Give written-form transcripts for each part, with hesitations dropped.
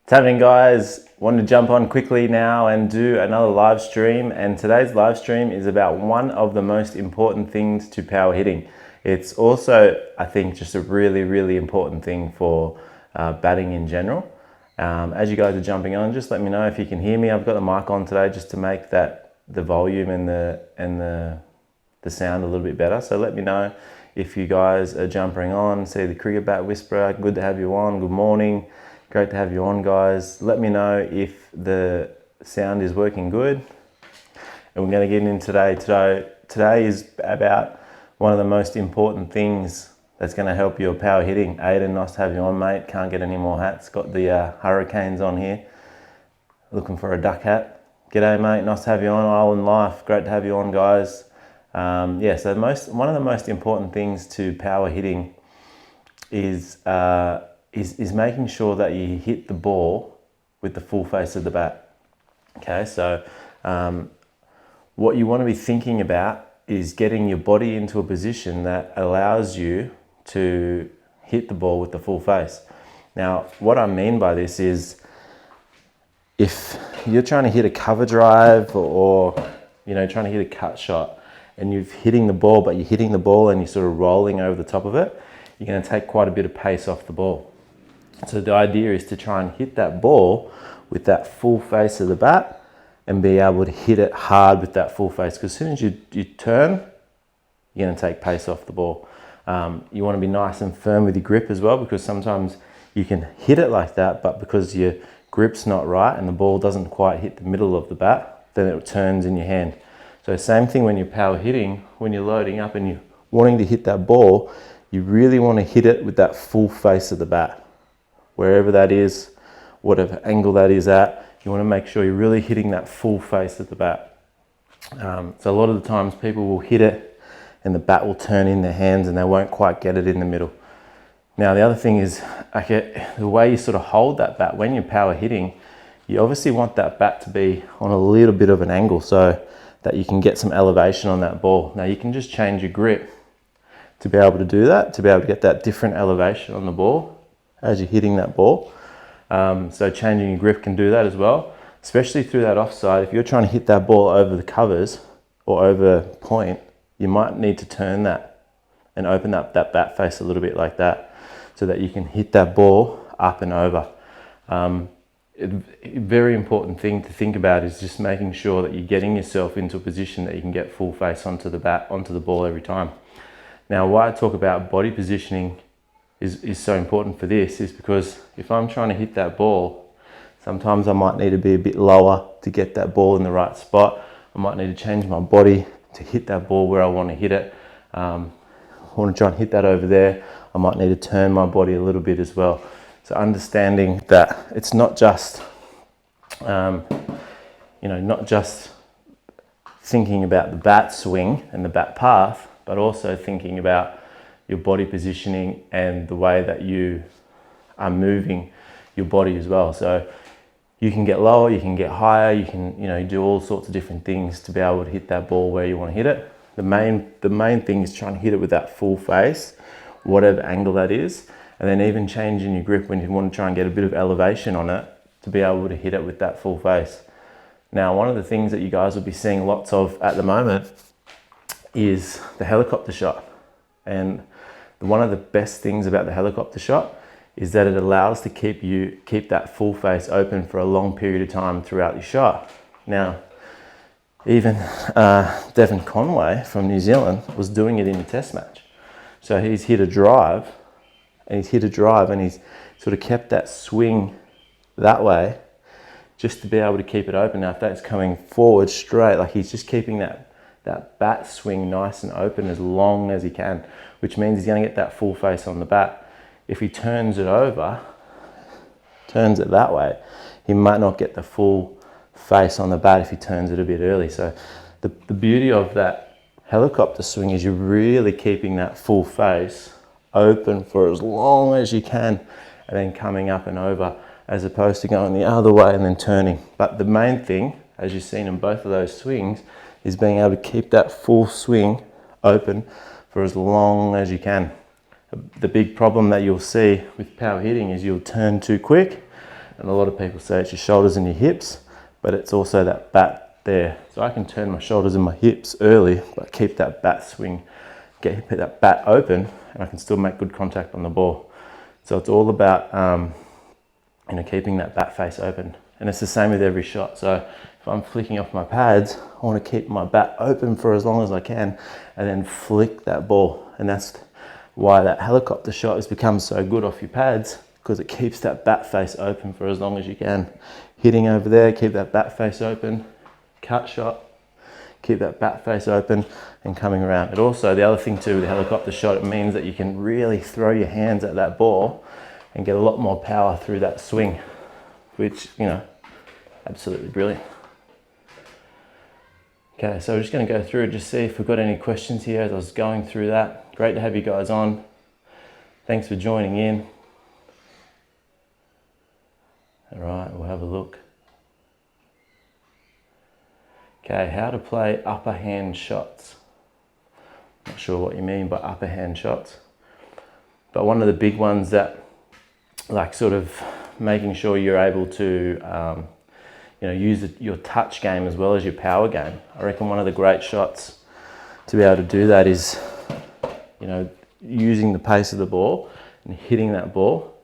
What's happening, guys? Wanted to jump on quickly now and do another live stream, and today's live stream is about one of the most important things to power hitting. It's also, I think, just a really important thing for batting in general. As you guys are jumping on, just let me know if you can hear me. I've got the mic on today just to make that the volume and the sound a little bit better. So let me know if you guys are jumping on. See the Cricket Bat Whisperer, good to have you on. Good morning. Great to have you on, guys. Let me know if the sound is working good. And we're going to get in today. Today is about one of the most important things that's going to help your power hitting. Aiden, nice to have you on, mate. Can't get any more hats. Got the Hurricanes on here. Looking for a duck hat. G'day, mate. Nice to have you on. Island Life. Great to have you on, guys. So one of the most important things to power hitting is making sure that you hit the ball with the full face of the bat. Okay, so what you want to be thinking about is getting your body into a position that allows you to hit the ball with the full face. Now, what I mean by this is if you're trying to hit a cover drive or trying to hit a cut shot and you're hitting the ball, but you're hitting the ball and you're sort of rolling over the top of it, you're going to take quite a bit of pace off the ball. So the idea is to try and hit that ball with that full face of the bat and be able to hit it hard with that full face. Because as soon as you turn, you're going to take pace off the ball. You want to be nice and firm with your grip as well, because sometimes you can hit it like that, but because your grip's not right and the ball doesn't quite hit the middle of the bat, then it turns in your hand. So same thing when you're power hitting, when you're loading up and you're wanting to hit that ball, you really want to hit it with that full face of the bat. Wherever that is, whatever angle that is at, you want to make sure you're really hitting that full face of the bat. So a lot of the times people will hit it and the bat will turn in their hands and they won't quite get it in the middle. Now the other thing is, the way you sort of hold that bat when you're power hitting, you obviously want that bat to be on a little bit of an angle so that you can get some elevation on that ball. Now you can just change your grip to be able to do that, to be able to get that different elevation on the ball as you're hitting that ball. So changing your grip can do that as well, especially through that offside. If you're trying to hit that ball over the covers or over point, you might need to turn that and open up that bat face a little bit like that so that you can hit that ball up and over. A very important thing to think about is just making sure that you're getting yourself into a position that you can get full face onto the bat, onto the ball every time. Now, why I talk about body positioning is so important for this is because if I'm trying to hit that ball, sometimes I might need to be a bit lower to get that ball in the right spot. I might need to change my body to hit that ball where I want to hit it. I want to try and hit that over there. I might need to turn my body a little bit as well. So understanding that it's not just, not just thinking about the bat swing and the bat path, but also thinking about your body positioning and the way that you are moving your body as well. So you can get lower, you can get higher, you can do all sorts of different things to be able to hit that ball where you want to hit it. The main thing is trying to hit it with that full face, whatever angle that is, and then even changing your grip when you want to try and get a bit of elevation on it to be able to hit it with that full face. Now, one of the things that you guys will be seeing lots of at the moment is the helicopter shot. And one of the best things about the helicopter shot is that it allows to keep that full face open for a long period of time throughout your shot. Now, even Devon Conway from New Zealand was doing it in a test match. So he's hit a drive and he's sort of kept that swing that way just to be able to keep it open. Now, if that's coming forward straight, like he's just keeping that bat swing nice and open as long as he can, which means he's going to get that full face on the bat. If he turns it that way, he might not get the full face on the bat if he turns it a bit early. So the beauty of that helicopter swing is you're really keeping that full face open for as long as you can and then coming up and over, as opposed to going the other way and then turning. But the main thing, as you've seen in both of those swings, is being able to keep that full swing open for as long as you can. The big problem that you'll see with power hitting is you'll turn too quick And a lot of people say it's your shoulders and your hips, but it's also that bat there. So I can turn my shoulders and my hips early, but keep that bat swing, get that bat open, and I can still make good contact on the ball. So it's all about keeping that bat face open. And it's the same with every shot. So if I'm flicking off my pads, I want to keep my bat open for as long as I can and then flick that ball. And that's why that helicopter shot has become so good off your pads, because it keeps that bat face open for as long as you can. Hitting over there, keep that bat face open. Cut shot, keep that bat face open and coming around. It also, the other thing too with the helicopter shot, it means that you can really throw your hands at that ball and get a lot more power through that swing, which, absolutely brilliant. Okay, so we're just going to go through and just see if we've got any questions here as I was going through that. Great to have you guys on. Thanks for joining in. All right, we'll have a look. Okay, how to play upper hand shots. Not sure what you mean by upper hand shots, but one of the big ones that, like, sort of making sure you're able to use your touch game as well as your power game. I reckon one of the great shots to be able to do that is, using the pace of the ball and hitting that ball,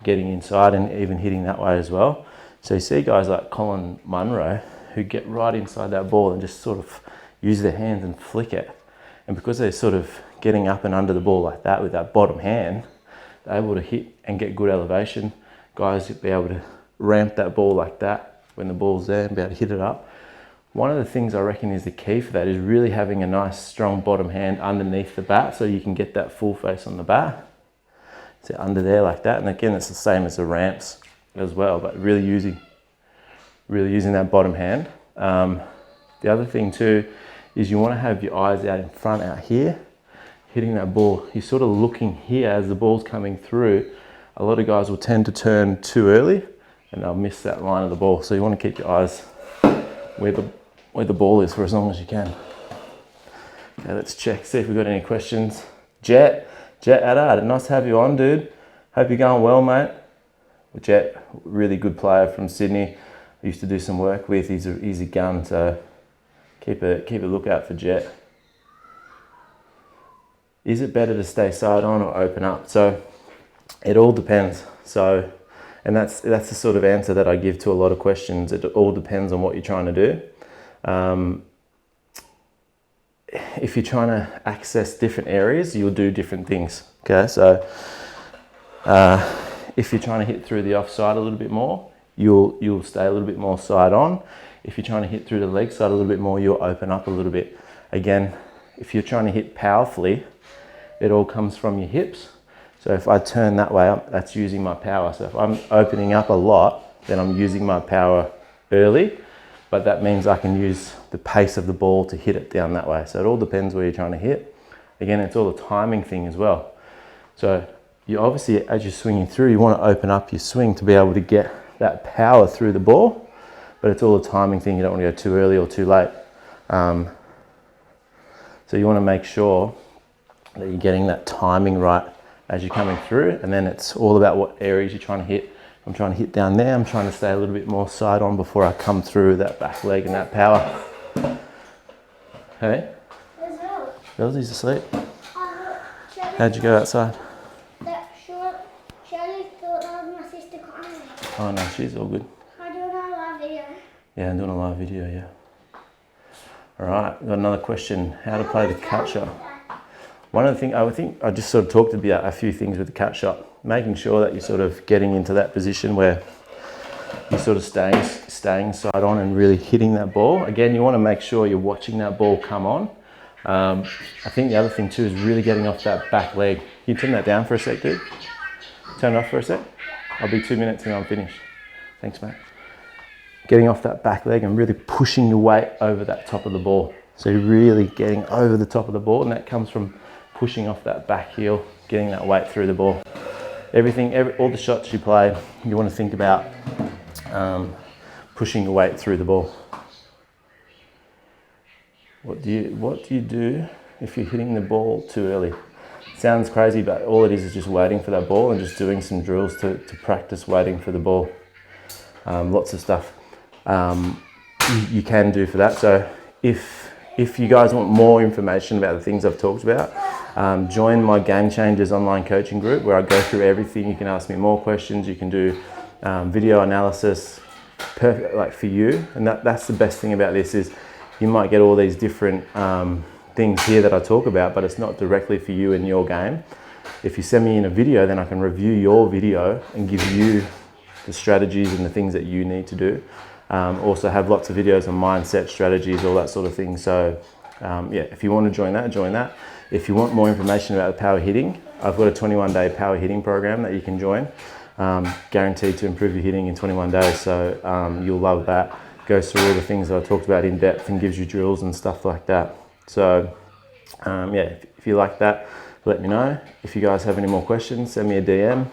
getting inside and even hitting that way as well. So you see guys like Colin Munro who get right inside that ball and just sort of use their hands and flick it. And because they're sort of getting up and under the ball like that with that bottom hand, they're able to hit and get good elevation. Guys be able to ramp that ball like that when the ball's there and be able to hit it up. One of the things I reckon is the key for that is really having a nice strong bottom hand underneath the bat so you can get that full face on the bat. So under there like that. And again, it's the same as the ramps as well, but really using that bottom hand. The other thing too is you want to have your eyes out in front out here, hitting that ball. You're sort of looking here as the ball's coming through. A lot of guys will tend to turn too early and they'll miss that line of the ball. So you want to keep your eyes where the ball is for as long as you can. Okay, let's check, see if we've got any questions. Jet Adad, nice to have you on, dude. Hope you're going well, mate. Jet, really good player from Sydney. I used to do some work with. He's a gun, so keep a lookout for Jet. Is it better to stay side on or open up? So it all depends. So, and that's the sort of answer that I give to a lot of questions. It all depends on what you're trying to do. If you're trying to access different areas, you'll do different things. Okay, so if you're trying to hit through the offside a little bit more, you'll stay a little bit more side on. If you're trying to hit through the leg side a little bit more, you'll open up a little bit. Again, if you're trying to hit powerfully, it all comes from your hips. So if I turn that way up, that's using my power. So if I'm opening up a lot, then I'm using my power early, but that means I can use the pace of the ball to hit it down that way. So it all depends where you're trying to hit. Again, it's all a timing thing as well. So you obviously, as you're swinging through, you want to open up your swing to be able to get that power through the ball, but it's all a timing thing. You don't want to go too early or too late. So you want to make sure that you're getting that timing right as you're coming through, and then it's all about what areas you're trying to hit. I'm trying to hit down there. I'm trying to stay a little bit more side on before I come through that back leg and that power. Hey? Elsie's asleep. How'd you go outside? Oh no, she's all good. I'm doing a live video. Yeah, I'm doing a live video, yeah. All right, got another question. How to play the cut shot. One of the things, I think I just sort of talked about a few things with the cut shot. Making sure that you're sort of getting into that position where you're sort of staying side on and really hitting that ball. Again, you want to make sure you're watching that ball come on. I think the other thing too is really getting off that back leg. Can you turn that down for a sec, dude? Turn it off for a sec. I'll be 2 minutes and I'm finished. Thanks, mate. Getting off that back leg and really pushing your weight over that top of the ball. So you're really getting over the top of the ball, and that comes from pushing off that back heel, getting that weight through the ball. All the shots you play, you want to think about pushing your weight through the ball. What do you do if you're hitting the ball too early? Sounds crazy, but all it is just waiting for that ball and just doing some drills to practice waiting for the ball. lots of stuff you can do for that. So if you guys want more information about the things I've talked about, join my Game Changers online coaching group where I go through everything. You can ask me more questions. You can do video analysis, perfect, like for you. And that's the best thing about this is you might get all these different things here that I talk about, but it's not directly for you in your game. If you send me in a video, then I can review your video and give you the strategies and the things that you need to do. Also have lots of videos on mindset, strategies, all that sort of thing. So yeah, if you want to join that. If you want more information about the power hitting, I've got a 21-day power hitting program that you can join. Guaranteed to improve your hitting in 21 days. So you'll love that. Goes through all the things that I talked about in depth and gives you drills and stuff like that. So yeah, if you like that, let me know. If you guys have any more questions, send me a DM.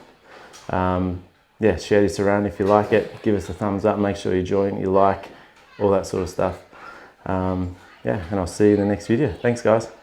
Yeah, share this around if you like it. Give us a thumbs up. Make sure you join, you like, all that sort of stuff. Yeah, and I'll see you in the next video. Thanks, guys.